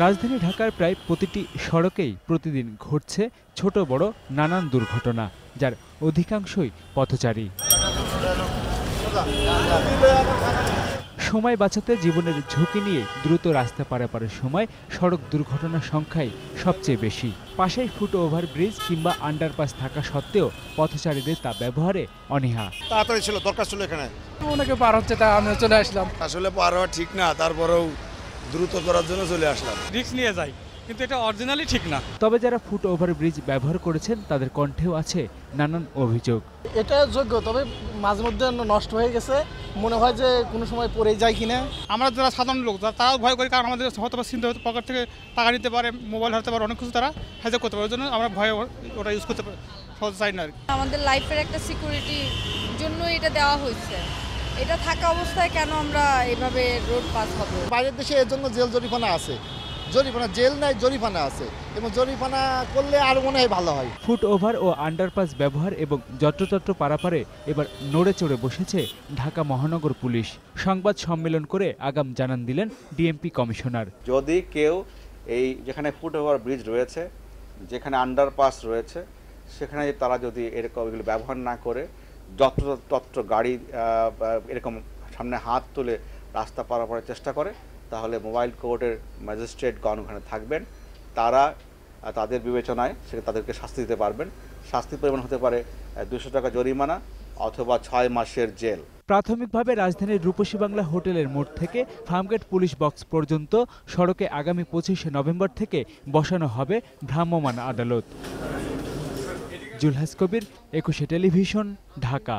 রাজধানী ঢাকার প্রায় প্রতিটি সড়কেই প্রতিদিন ঘটছে ছোট বড় নানান দুর্ঘটনা, যার অধিকাংশই পথচারী। সময় বাঁচাতে জীবনের ঝুঁকি নিয়ে দ্রুত রাস্তা পারাপারের সময় সড়ক দুর্ঘটনার সংখ্যাই সবচেয়ে বেশি। পাশেই ফুট ওভারব্রিজ কিংবা আন্ডারপাস থাকা সত্ত্বেও পথচারীদের তা ব্যবহারে অনীহা। তাড়াতাড়ি ছিল, দরকার ছিল, এখানে অনেকে পার হচ্ছে, তা আমি চলে আসলাম। আসলে পার হওয়া ঠিক না, তারপরেও দ্রুত করার জন্য চলে আসলাম। রিস্ক নিয়ে যাই, কিন্তু এটা অরিজিনালি ঠিক না। তবে যারা ফুট ওভারব্রিজ ব্যবহার করেছেন তাদের কণ্ঠেও আছে নানান অভিযোগ। এটা যোগ্য, তবে মাঝে মধ্যে নষ্ট হয়ে গেছে, মনে হয় যে কোনো সময় পড়ে যায় কিনা। আমরা যারা সাধারণ লোক তারাও ভয় করি, কারণ আমাদের হয়তো চিন্তা হতে পকেট থেকে টাকা নিতে পারে, মোবাইল হারতে পারে, অনেক কিছু তারা হ্যাজাক করতে পারে। ওই জন্য আমরা ভয়ে ওটা ইউজ করতে সহজ চাই না। আমাদের লাইফের একটা সিকিউরিটির জন্য এটা দেওয়া হয়েছে। এটা থাকা অবস্থায় কেন আমরা এভাবে রোড পাস হব? বাইরের দেশে এর জন্য জেল জরিমানা আছে, জেল নাই জরিমানা আছে, এবং জরিমানা করলে আরো মনে হয় ভালো হয়। ফুট ওভার ও আন্ডারপাস ব্যবহার এবং যত্রতত্র পারাপারে এবার নড়ে চড়ে বসেছে ঢাকা মহানগর পুলিশ। সংবাদ সম্মেলন করে আগাম জানান দিলেন ডিএমপি কমিশনার। যদি কেউ এই যেখানে ফুট ওভার ব্রিজ রয়েছে, যেখানে আন্ডারপাস রয়েছে, সেখানে তারা যদি এরকম এগুলো ব্যবহার না করে যত্রতত্র গাড়ি এরকম সামনে হাত তুলে রাস্তা পারাপারের চেষ্টা করে, তাহলে মোবাইল কোর্টের ম্যাজিস্ট্রেটগণ ওখানে থাকবেন। তারা তাদের বিবেচনায় সেটা তাদেরকে শাস্তি দিতে পারবেন। শাস্তির পরিমাণ হতে পারে 200 টাকা জরিমানা অথবা 6 মাসের জেল। প্রাথমিকভাবে রাজধানীর রূপসী বাংলা হোটেলের মোড় থেকে ফার্মগেট পুলিশ বক্স পর্যন্ত সড়কে আগামী 25শে নভেম্বর থেকে বসানো হবে ভ্রাম্যমাণ আদালত। জুলহাস কবির, 21শে টেলিভিশন, ঢাকা।